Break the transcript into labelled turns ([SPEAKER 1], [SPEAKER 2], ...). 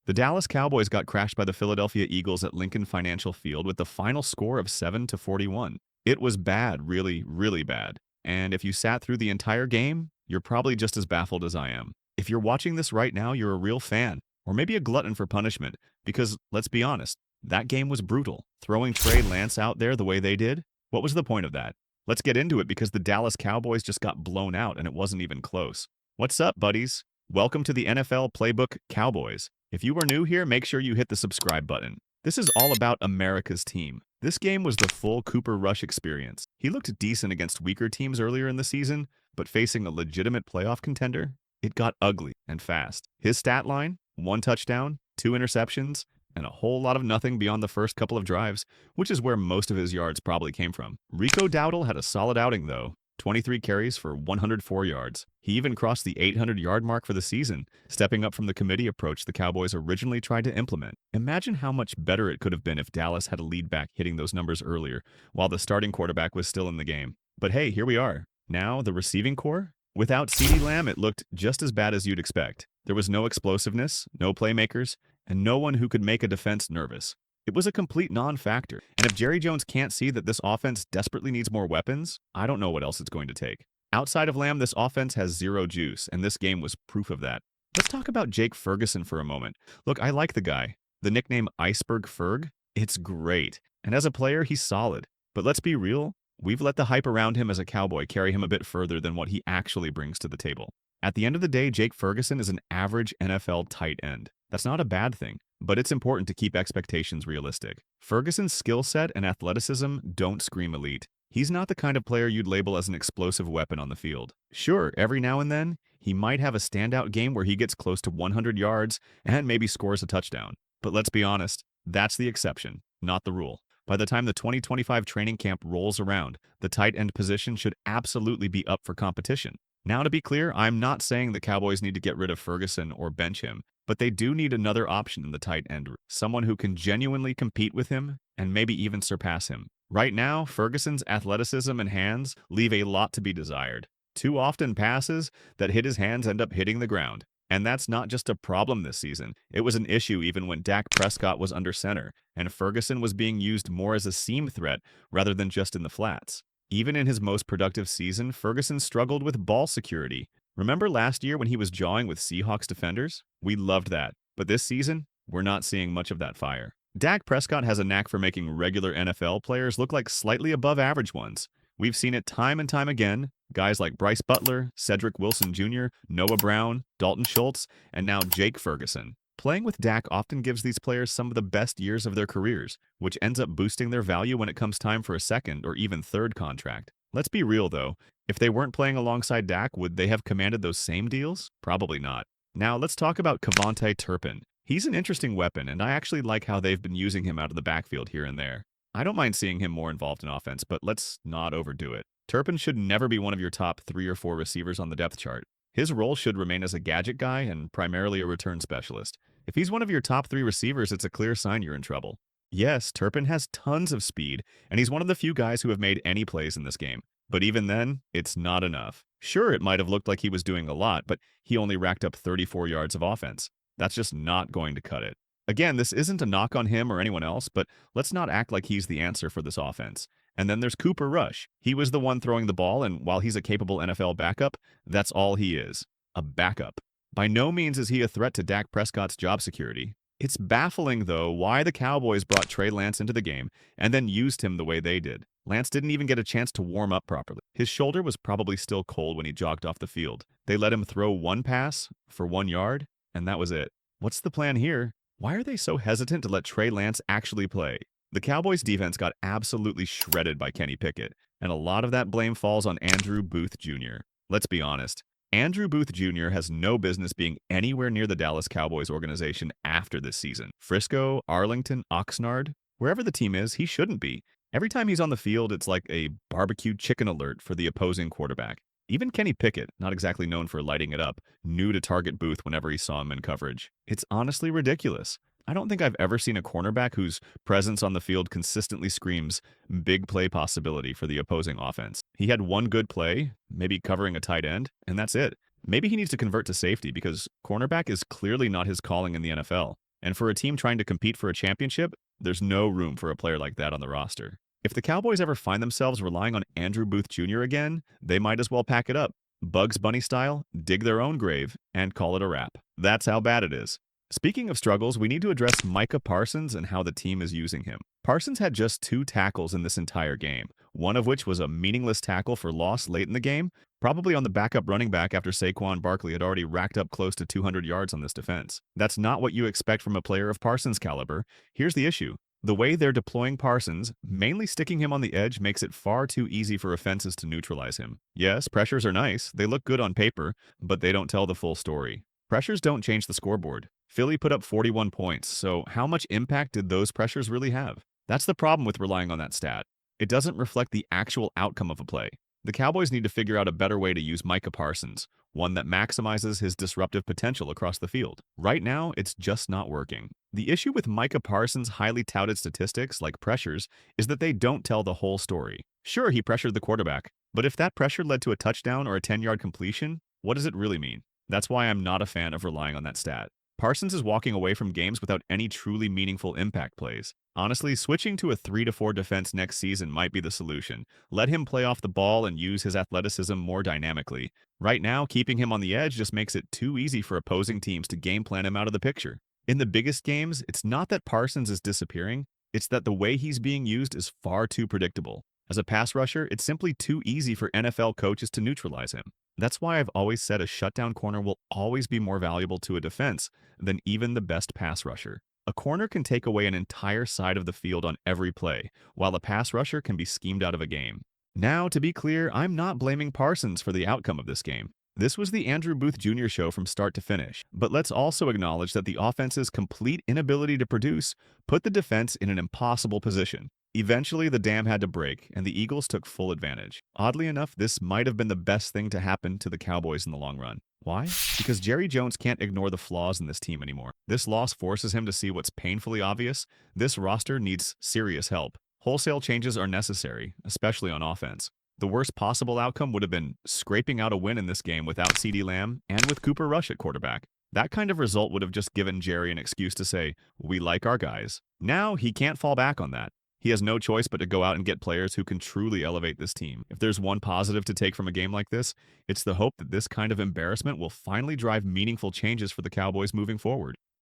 [SPEAKER 1] The Dallas Cowboys got crashed by the Philadelphia Eagles at Lincoln Financial Field with the final score of 7-41. It was bad, really, really bad. And if you sat through the entire game, you're probably just as baffled as I am. If you're watching this right now, you're a real fan, or maybe a glutton for punishment, because let's be honest, that game was brutal. Throwing Trey Lance out there the way they did, what was the point of that? Let's get into it because the Dallas Cowboys just got blown out and it wasn't even close. What's up, buddies? Welcome to the NFL Playbook Cowboys. If you are new here, make sure you hit the subscribe button. This is all about America's team. This game was the full Cooper Rush experience. He looked decent against weaker teams earlier in the season, but facing a legitimate playoff contender, it got ugly and fast. His stat line, 1 touchdown, 2 interceptions, and a whole lot of nothing beyond the first couple of drives, which is where most of his yards probably came from. Rico Dowdle had a solid outing though. 23 carries for 104 yards. He even crossed the 800-yard mark for the season, stepping up from the committee approach the Cowboys originally tried to implement. Imagine how much better it could have been if Dallas had a lead back hitting those numbers earlier, while the starting quarterback was still in the game. But hey, here we are. Now, the receiving core? Without CeeDee Lamb, it looked just as bad as you'd expect. There was no explosiveness, no playmakers, and no one who could make a defense nervous. It was a complete non-factor, and if Jerry Jones can't see that this offense desperately needs more weapons, I don't know what else it's going to take. Outside of Lamb, this offense has zero juice, and this game was proof of that. Let's talk about Jake Ferguson for a moment. Look, I like the guy. The nickname Iceberg Ferg, it's great. And as a player, he's solid. But let's be real, we've let the hype around him as a Cowboy carry him a bit further than what he actually brings to the table. At the end of the day, Jake Ferguson is an average NFL tight end. That's not a bad thing, but it's important to keep expectations realistic. Ferguson's skill set and athleticism don't scream elite. He's not the kind of player you'd label as an explosive weapon on the field. Sure, every now and then, he might have a standout game where he gets close to 100 yards and maybe scores a touchdown. But let's be honest, that's the exception, not the rule. By the time the 2025 training camp rolls around, the tight end position should absolutely be up for competition. Now, to be clear, I'm not saying the Cowboys need to get rid of Ferguson or bench him, but they do need another option in the tight end, someone who can genuinely compete with him and maybe even surpass him. Right now, Ferguson's athleticism and hands leave a lot to be desired. Too often passes that hit his hands end up hitting the ground. And that's not just a problem this season. It was an issue even when Dak Prescott was under center, and Ferguson was being used more as a seam threat rather than just in the flats. Even in his most productive season, Ferguson struggled with ball security. Remember last year when he was jawing with Seahawks defenders? We loved that. But this season, we're not seeing much of that fire. Dak Prescott has a knack for making regular NFL players look like slightly above average ones. We've seen it time and time again. Guys like Bryce Butler, Cedric Wilson Jr., Noah Brown, Dalton Schultz, and now Jake Ferguson. Playing with Dak often gives these players some of the best years of their careers, which ends up boosting their value when it comes time for a second or even third contract. Let's be real though, if they weren't playing alongside Dak, would they have commanded those same deals? Probably not. Now let's talk about Kevontae Turpin. He's an interesting weapon, and I actually like how they've been using him out of the backfield here and there. I don't mind seeing him more involved in offense, but let's not overdo it. Turpin should never be one of your top 3 or 4 receivers on the depth chart. His role should remain as a gadget guy and primarily a return specialist. If he's one of your top 3 receivers, it's a clear sign you're in trouble. Yes, Turpin has tons of speed, and he's one of the few guys who have made any plays in this game. But even then, it's not enough. Sure, it might have looked like he was doing a lot, but he only racked up 34 yards of offense. That's just not going to cut it. Again, this isn't a knock on him or anyone else, but let's not act like he's the answer for this offense. And then there's Cooper Rush. He was the one throwing the ball, and while he's a capable NFL backup, that's all he is. A backup. By no means is he a threat to Dak Prescott's job security. It's baffling, though, why the Cowboys brought Trey Lance into the game and then used him the way they did. Lance didn't even get a chance to warm up properly. His shoulder was probably still cold when he jogged off the field. They let him throw 1 pass for 1 yard, and that was it. What's the plan here? Why are they so hesitant to let Trey Lance actually play? The Cowboys defense got absolutely shredded by Kenny Pickett, and a lot of that blame falls on Andrew Booth Jr. Let's be honest. Andrew Booth Jr. has no business being anywhere near the Dallas Cowboys organization after this season. Frisco, Arlington, Oxnard, wherever the team is, he shouldn't be. Every time he's on the field, it's like a barbecued chicken alert for the opposing quarterback. Even Kenny Pickett, not exactly known for lighting it up, knew to target Booth whenever he saw him in coverage. It's honestly ridiculous. I don't think I've ever seen a cornerback whose presence on the field consistently screams big play possibility for the opposing offense. He had one good play, maybe covering a tight end, and that's it. Maybe he needs to convert to safety because cornerback is clearly not his calling in the NFL. And for a team trying to compete for a championship, there's no room for a player like that on the roster. If the Cowboys ever find themselves relying on Andrew Booth Jr. again, they might as well pack it up. Bugs Bunny style, dig their own grave, and call it a wrap. That's how bad it is. Speaking of struggles, we need to address Micah Parsons and how the team is using him. Parsons had just 2 tackles in this entire game, one of which was a meaningless tackle for loss late in the game, probably on the backup running back after Saquon Barkley had already racked up close to 200 yards on this defense. That's not what you expect from a player of Parsons' caliber. Here's the issue. The way they're deploying Parsons, mainly sticking him on the edge, makes it far too easy for offenses to neutralize him. Yes, pressures are nice, they look good on paper, but they don't tell the full story. Pressures don't change the scoreboard. Philly put up 41 points, so how much impact did those pressures really have? That's the problem with relying on that stat. It doesn't reflect the actual outcome of a play. The Cowboys need to figure out a better way to use Micah Parsons, one that maximizes his disruptive potential across the field. Right now, it's just not working. The issue with Micah Parsons' highly touted statistics, like pressures, is that they don't tell the whole story. Sure, he pressured the quarterback, but if that pressure led to a touchdown or a 10-yard completion, what does it really mean? That's why I'm not a fan of relying on that stat. Parsons is walking away from games without any truly meaningful impact plays. Honestly, switching to a 3-4 defense next season might be the solution. Let him play off the ball and use his athleticism more dynamically. Right now, keeping him on the edge just makes it too easy for opposing teams to game plan him out of the picture. In the biggest games, it's not that Parsons is disappearing, it's that the way he's being used is far too predictable. As a pass rusher, it's simply too easy for NFL coaches to neutralize him. That's why I've always said a shutdown corner will always be more valuable to a defense than even the best pass rusher. A corner can take away an entire side of the field on every play, while a pass rusher can be schemed out of a game. Now, to be clear, I'm not blaming Parsons for the outcome of this game. This was the Andrew Booth Jr. show from start to finish, but let's also acknowledge that the offense's complete inability to produce put the defense in an impossible position. Eventually, the dam had to break, and the Eagles took full advantage. Oddly enough, this might have been the best thing to happen to the Cowboys in the long run. Why? Because Jerry Jones can't ignore the flaws in this team anymore. This loss forces him to see what's painfully obvious. This roster needs serious help. Wholesale changes are necessary, especially on offense. The worst possible outcome would have been scraping out a win in this game without CeeDee Lamb and with Cooper Rush at quarterback. That kind of result would have just given Jerry an excuse to say, "We like our guys." Now, he can't fall back on that. He has no choice but to go out and get players who can truly elevate this team. If there's one positive to take from a game like this, it's the hope that this kind of embarrassment will finally drive meaningful changes for the Cowboys moving forward.